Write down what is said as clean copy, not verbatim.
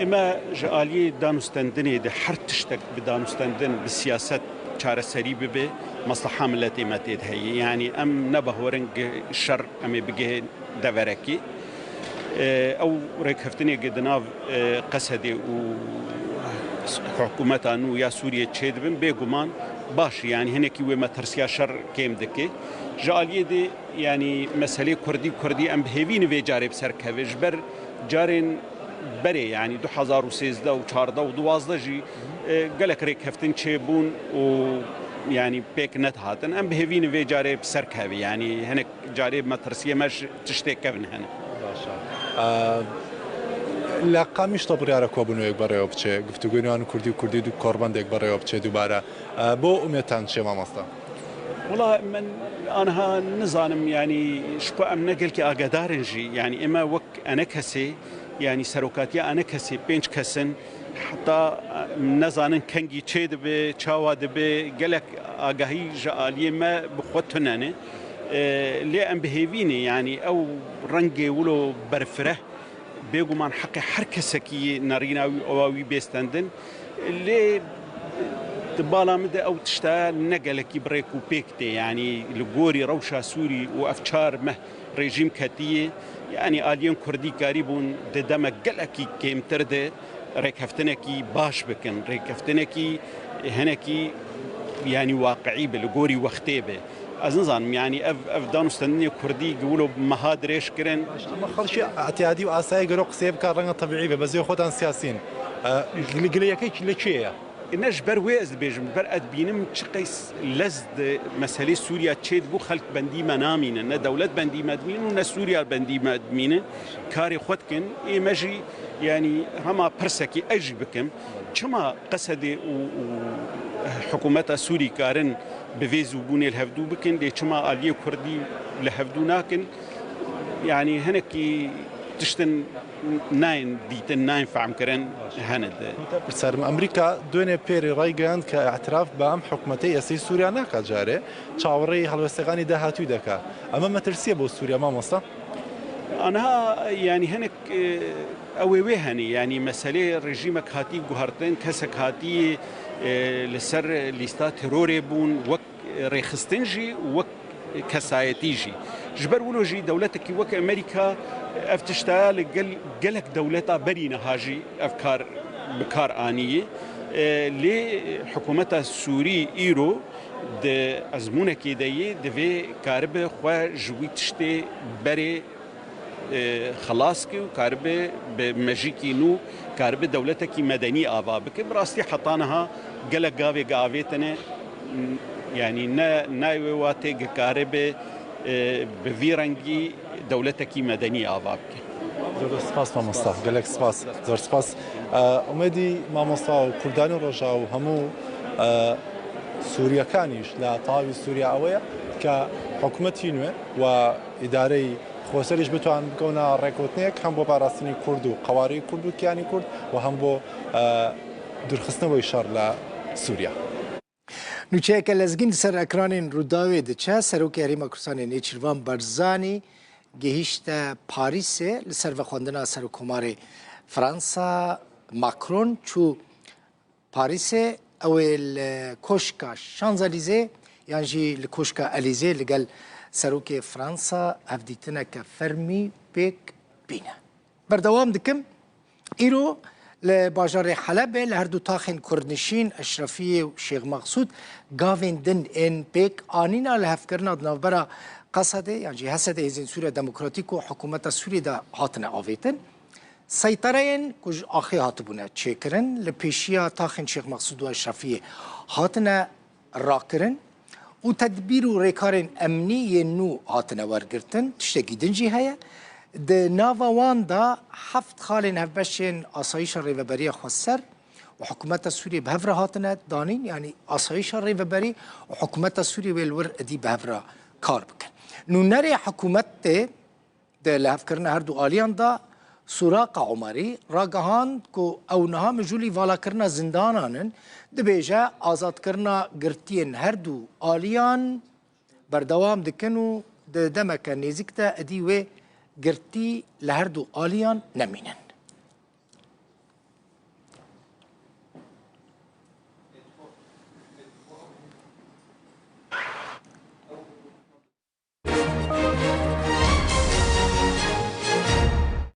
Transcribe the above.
اما جالی دانستندنی ده هر تشتک بدانستندن بالسیاست چاره سری به مصلحه ملت متید هی یعنی ام نبهورنگ شر ام بگه دورکی او رکفتنی قدناف قصدي و حكومتانو يا سوريا تشيدبن بيغمان باش يعني هناك وما ترسيا شر كيم دكي جاليه دي يعني مساله كردي ام بهيفين في جارب سركوج بر جارين بري يعني 2013 و 14 و 12 جي قالك ركفتن تشيبون و يعني بيك نت هاتن ام بهيفين في جارب سركوي يعني هناك جارب ما ترسيا مش تشتكفن هنا لاقامیش تا بریاره کوبونو یک برای آبچه گفتگوی آن کردی دو کاربند یک برای آبچه دوباره با امیدتان چه مامستا؟ والله من أنا نظام يعني شكو أم نقل كي أقدارنجي يعني إما وك أنا كسي يعني سروكاتي أنا كسي بينش كسن حتى نظام كنجي تشيد بتشاواد بقلك أجاهي جالي ما بخوتنا ليه أم بهيفيني يعني أو رنجي ولو برفره بيجو حقي حركسكي ناريناوي أواوي بيستندن اللي تبالا مدة أو تشتغل نقلك بريكو بيكتي يعني لغوري روشة سوري وأفكار مه ريجيم كاتية يعني آليون كردي قريبون ددما قلقي كيم ترده ريكفتنكي باش بكن ريكفتنكي هنكي يعني واقعي بلغوري وختيبه از نظام يعني اف دانستنی کردی يقولوا مهادرش كرن ما خلشي اعتيادي واساي قالوا قصيب كان رنگ طبيعي بس ياخذ سياسيين قال لك لشيء الناس برويز بيجم برأت بينم تشقيس لزد مسألة سوريا تشيد بو خلق بندي منامين ان دولة بندي مدمين ونا سوريا بندي مدمين كاري خدكن اي مجي يعني هما برسكي اجي بكم كما قصدي حكومة سوري كارن بفيزو بوني الهفدو بكن دي كما آلية كردي لهفدو ناكن يعني هنكي تشتن ناين ديتن ناين فعم كرن هند بسر أمريكا دون بيري رايغان كاعتراف بام حكومتي أسي سوريا ناكا جاري تشاوري هالوستغاني ده هاتو دكا أما ما ترسيه بو سوريا ما مصا أنا يعني هنك أوي هني يعني مسألة رجيمك هاتي جوهرتين كسك هاتي لسر ليستا تروري بون وك ريخستنجي وك كسايتيجي جبر ولوجي دولتك وك أمريكا افتشتال قلك دولتها برينا هاجي أفكار بكار آنية لحكومة السوري إيرو د أزمونة كيداية دفي كارب خوا جوي تشتي بري خلاص كي وكارب بمجيكي نو كارب دولتك مدني آبا بك براستي حطانها قلق قاوي قاويتنا يعني نايوي واتي كارب بفيرنجي دولتك مدني آبا بك زور سپاس مامۆستا گەلێک سپاس زۆر سپاس ئومێدی مامۆستا و کوردانی و ڕۆژا و هەموو سووریەکانیش لە تەواوی سووریا ئەوەیە کە حکوومەتی نوێ و ئیدارەی خۆسەریش بتوان بکەونە ڕێکوتنێک هەم بۆ پاراستنی کورد و قەواری کورد و کیانی کورد و هەم بۆ دوورخستنەوەی شەڕ لە سووریا. نوچەیەکە لەزگین سەر ئەکرانên ڕووداوێ دەچە سەرۆکی هەرێما کوردستانی نێچیروان بەرزانی گەیشتە پاریسێ لەسەر بەخواندنا سەرۆکۆمارێ فرانسا ماکرۆن چوو پاریسێ ئەوێ لە کۆشکە شانزەلیزێ یانژی لە کۆشکە ئەلیزێ لەگەل سەرۆکێ فرانسا هەفدیتنەکە فەرمی پێک بینە. بەردەوام دکم ئیرۆ لە باژارێ حەلەبێ لە هەردوو تاخên کوردنشین ئەشرەفیە و شێخ مەقسوود گاوێن دن ên پێک ئانîna li hevkirina navbera قەسەدê yan jî Hesedê Hêzên Sûriya Demokratîk û Hikûmeta Sûriyê de hatine avêtin. Seytereyên ku ji axê hatibûne çêkirin li pêşiya taxên Şêx Mexsûd û Eşrefiyê hatine rakirin û tedbîr û rêkarên emnî yên nû hatine wergirtin. Tiştekî din jî heye. Di nava wan da heft xalên hevbeşên asayişa rêveberiya xweser û Hikûmeta Sûriyê bi hev re hatine danîn yanî asayişa rêveberî û Hikûmeta Sûriyê wê li wir idî bi hev re kar bikin. Nûnerê hikûmetê di lehevkirina her du aliyan da Suraqa Umarî ragihand ku ew niha mijûlî valakirina zindanan in dibêje azadkirina girtiyên her du aliyan berdewam dikin û di demeke nêzik de idî wê girtî li her du aliyan nemînin.